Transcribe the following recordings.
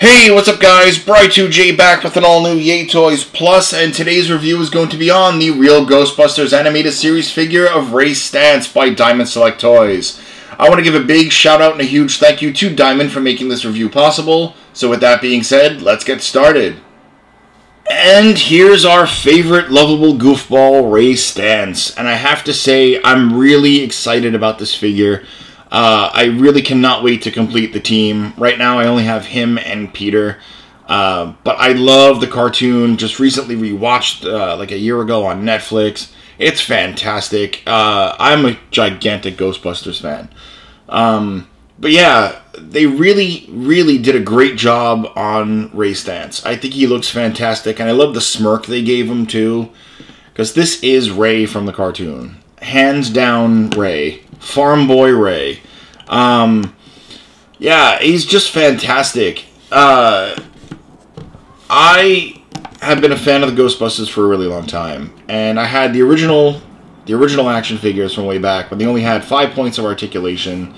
Hey, what's up guys? Bry2J back with an all-new Yay Toys Plus, and today's review is going to be on the Real Ghostbusters animated series figure of Ray Stantz by Diamond Select Toys. I want to give a big shout out and a huge thank you to Diamond for making this review possible. So with that being said, let's get started. And here's our favorite lovable goofball, Ray Stantz. And I have to say, I'm really excited about this figure. I really cannot wait to complete the team. Right now I only have him and Peter. But I love the cartoon. Just recently rewatched like a year ago on Netflix. It's fantastic. I'm a gigantic Ghostbusters fan. But yeah, they really did a great job on Ray Stantz. I think he looks fantastic. And I love the smirk they gave him too. Because this is Ray from the cartoon. Hands down Ray. Farm Boy Ray. Yeah, he's just fantastic. I have been a fan of the Ghostbusters for a really long time, and I had the original action figures from way back, but they only had 5 points of articulation,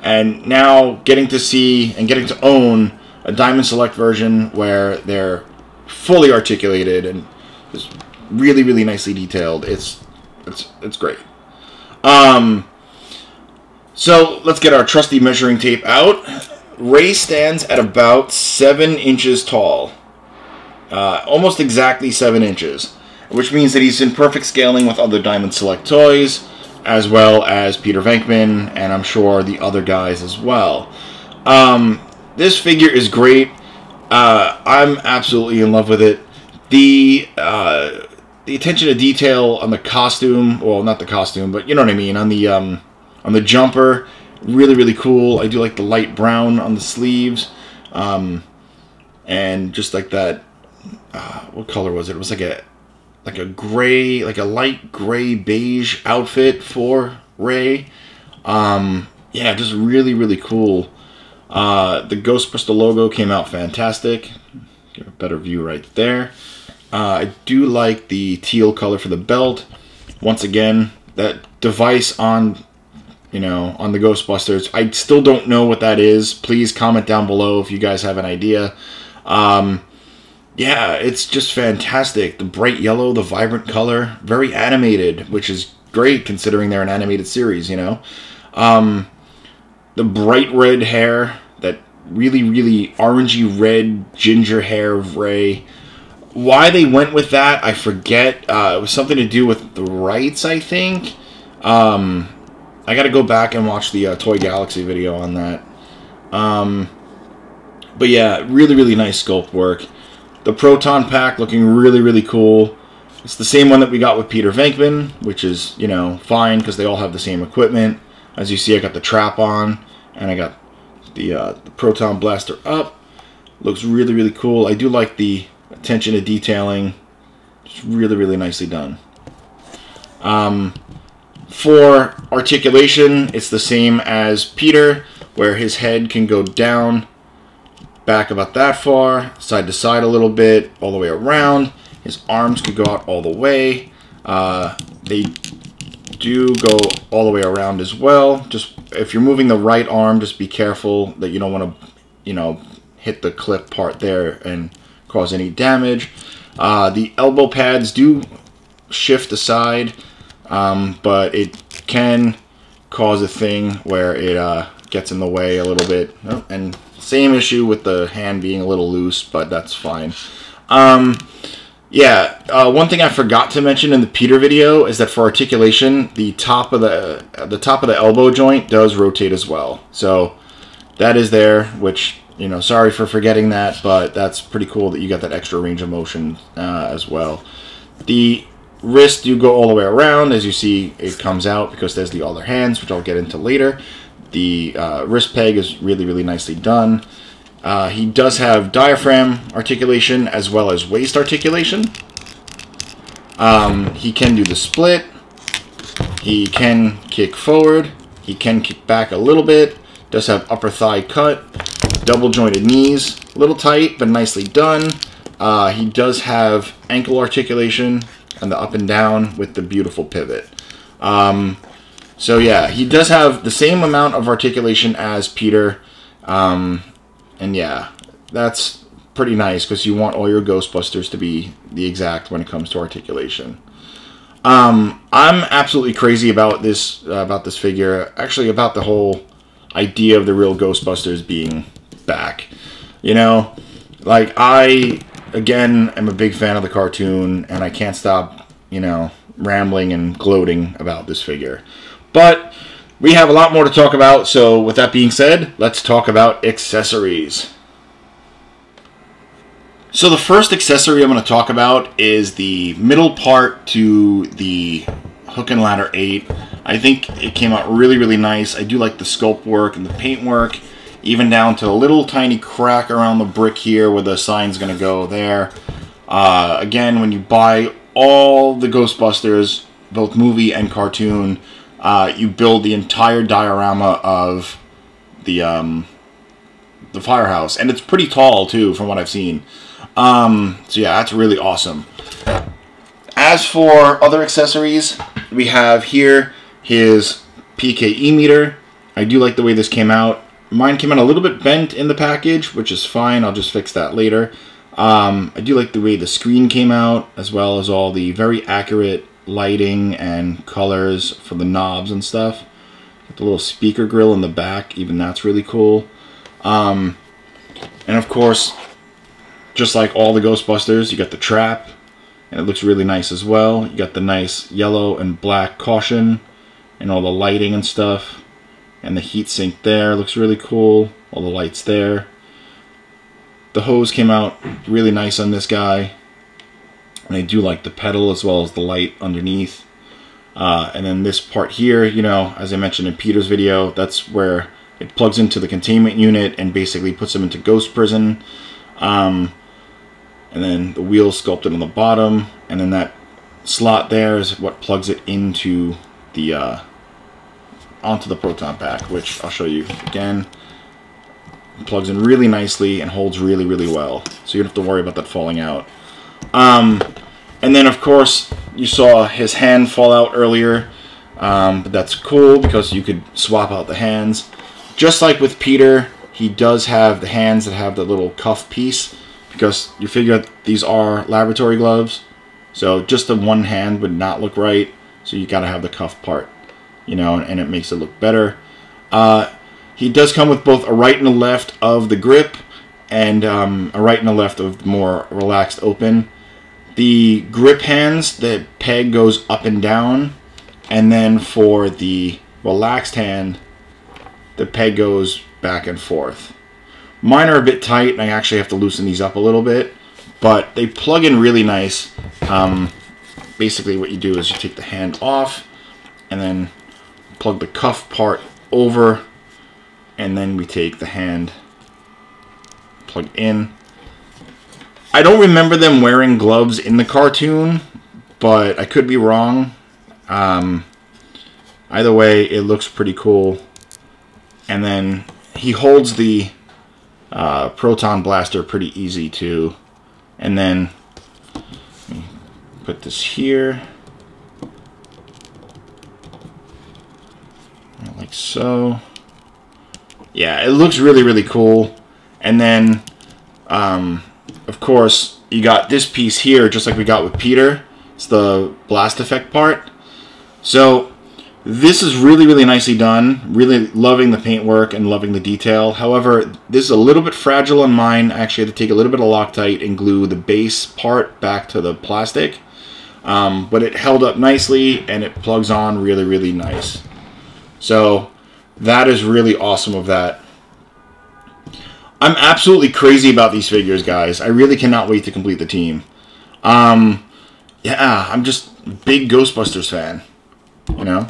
and now getting to see and getting to own a Diamond Select version where they're fully articulated and just really nicely detailed. It's great. So let's get our trusty measuring tape out. Ray stands at about 7 inches tall. Almost exactly 7 inches. Which means that he's in perfect scaling with other Diamond Select toys, as well as Peter Venkman, and I'm sure the other guys as well. This figure is great. I'm absolutely in love with it. The attention to detail on the costume, well, not the costume, but you know what I mean, on the jumper, really cool. I do like the light brown on the sleeves, and just like that. What color was it? It was like a gray, like a light gray beige outfit for Ray. Yeah, just really cool. The Ghostbuster logo came out fantastic. Get a better view right there. I do like the teal color for the belt. Once again, that device on, on the Ghostbusters, I still don't know what that is. Please comment down below if you guys have an idea. Yeah, it's just fantastic. The bright yellow, the vibrant color, very animated, which is great considering they're an animated series, The bright red hair, that really orangey red ginger hair of Ray. Why they went with that, I forget. It was something to do with the rights, I think. I gotta go back and watch the Toy Galaxy video on that. But yeah, really nice sculpt work. The Proton Pack looking really cool. It's the same one that we got with Peter Venkman, which is, fine because they all have the same equipment. As you see, I got the trap on, and I got the Proton Blaster up. Looks really cool. I do like the attention to detailing. It's really nicely done. For articulation, it's the same as Peter, where his head can go down, back about that far, side to side a little bit, all the way around. His arms could go out all the way. They do go all the way around as well. Just if you're moving the right arm, just be careful that you don't want to, hit the clip part there and cause any damage. The elbow pads do shift aside, but it can cause a thing where it gets in the way a little bit. Oh, and same issue with the hand being a little loose, but that's fine. Yeah, one thing I forgot to mention in the Peter video is that for articulation, the top of the elbow joint does rotate as well. So that is there, which, sorry for forgetting that, but that's pretty cool that you got that extra range of motion as well. The wrists do go all the way around. As you see, it comes out because there's the other hands, which I'll get into later. The wrist peg is really nicely done. He does have diaphragm articulation as well as waist articulation. He can do the split. He can kick forward. He can kick back a little bit. Does have upper thigh cut. Double jointed knees. A little tight, but nicely done. He does have ankle articulation and the up and down with the beautiful pivot. So yeah, he does have the same amount of articulation as Peter, and yeah, that's pretty nice because you want all your Ghostbusters to be the exact when it comes to articulation. I'm absolutely crazy about this figure. Actually, about the whole idea of the real Ghostbusters being back. You know, like, I, again, am a big fan of the cartoon, and I can't stop, you know, rambling and gloating about this figure. But we have a lot more to talk about, so with that being said, let's talk about accessories. So the first accessory I'm going to talk about is the middle part to the Hook and Ladder 8. I think it came out really, really nice. I do like the sculpt work and the paint work, even down to a little tiny crack around the brick here where the sign's going to go there. Again, when you buy all the Ghostbusters, both movie and cartoon, you build the entire diorama of the firehouse, and it's pretty tall too, from what I've seen. So yeah, that's really awesome. As for other accessories, we have here his Pke Meter. I do like the way this came out. Mine came out a little bit bent in the package, which is fine. I'll just fix that later. I do like the way the screen came out, as well as all the very accurate lighting and colors for the knobs and stuff. Got the little speaker grill in the back, even that's really cool. And of course, just like all the Ghostbusters, you got the trap, and it looks really nice as well. You got the nice yellow and black caution, and all the lighting and stuff. And the heat sink there looks really cool. All the lights there. The hose came out really nice on this guy. And I do like the pedal as well as the light underneath. And then this part here, you know, as I mentioned in Peter's video, that's where it plugs into the containment unit and basically puts them into ghost prison. And then the wheel sculpted on the bottom. And then that slot there is what plugs it into the onto the Proton Pack, which I'll show you again. It plugs in really nicely and holds really, really well, so you don't have to worry about that falling out. And then of course you saw his hand fall out earlier, but that's cool because you could swap out the hands. Just like with Peter, he does have the hands that have the little cuff piece, because you figure these are laboratory gloves, so just the one hand would not look right, so you gotta have the cuff part. You know, and it makes it look better. He does come with both a right and a left of the grip, and a right and a left of the more relaxed open. The grip hands, the peg goes up and down, and then for the relaxed hand, the peg goes back and forth. Mine are a bit tight, and I actually have to loosen these up a little bit, but they plug in really nice. Basically what you do is you take the hand off, and then plug the cuff part over, and then we take the hand plug in. I don't remember them wearing gloves in the cartoon, but I could be wrong. Either way, it looks pretty cool. And then he holds the proton blaster pretty easy too. And then let me put this here. Like so. Yeah, it looks really, really cool. And then, of course, you got this piece here, just like we got with Peter. It's the blast effect part. So, this is really, really nicely done. Really loving the paintwork and loving the detail. However, this is a little bit fragile on mine. I actually had to take a little bit of Loctite and glue the base part back to the plastic. But it held up nicely, and it plugs on really, really nice. So that is really awesome of that. I'm absolutely crazy about these figures, guys. I really cannot wait to complete the team. Yeah, I'm just a big Ghostbusters fan, you know?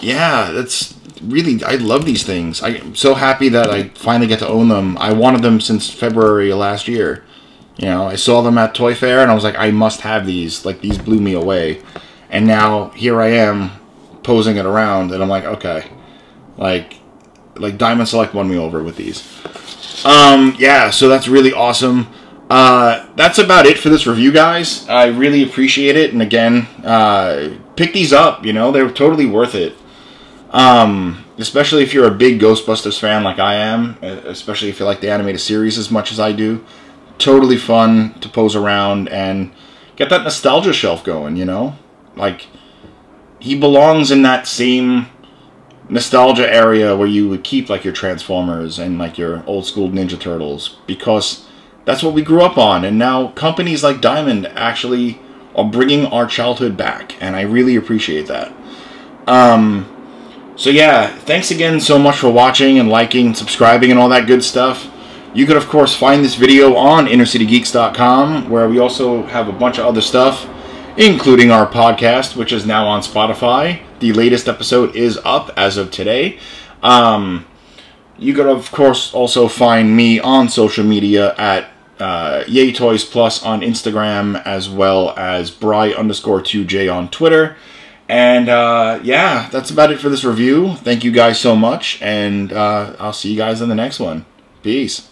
Yeah, that's really, I love these things. I'm so happy that I finally get to own them. I wanted them since February of last year. You know, I saw them at Toy Fair, and I was like, I must have these. Like, these blew me away. And now, here I am, posing it around, and I'm like, okay, like Diamond Select won me over with these. Yeah, so that's really awesome. That's about it for this review, guys. I really appreciate it, and again, pick these up, you know, they're totally worth it. Especially if you're a big Ghostbusters fan like I am, especially if you like the animated series as much as I do. Totally fun to pose around and get that nostalgia shelf going, you know? Like, he belongs in that same nostalgia area where you would keep like your Transformers and like your old school Ninja Turtles, because that's what we grew up on, and now companies like Diamond actually are bringing our childhood back, and I really appreciate that. So yeah, thanks again so much for watching and liking, subscribing, and all that good stuff. You could of course find this video on InnerCityGeeks.com, where we also have a bunch of other stuff, including our podcast, which is now on Spotify. The latest episode is up as of today. You could, of course, also find me on social media at YayToys Plus on Instagram, as well as Bry_2J on Twitter. And, yeah, that's about it for this review. Thank you guys so much, and I'll see you guys in the next one. Peace.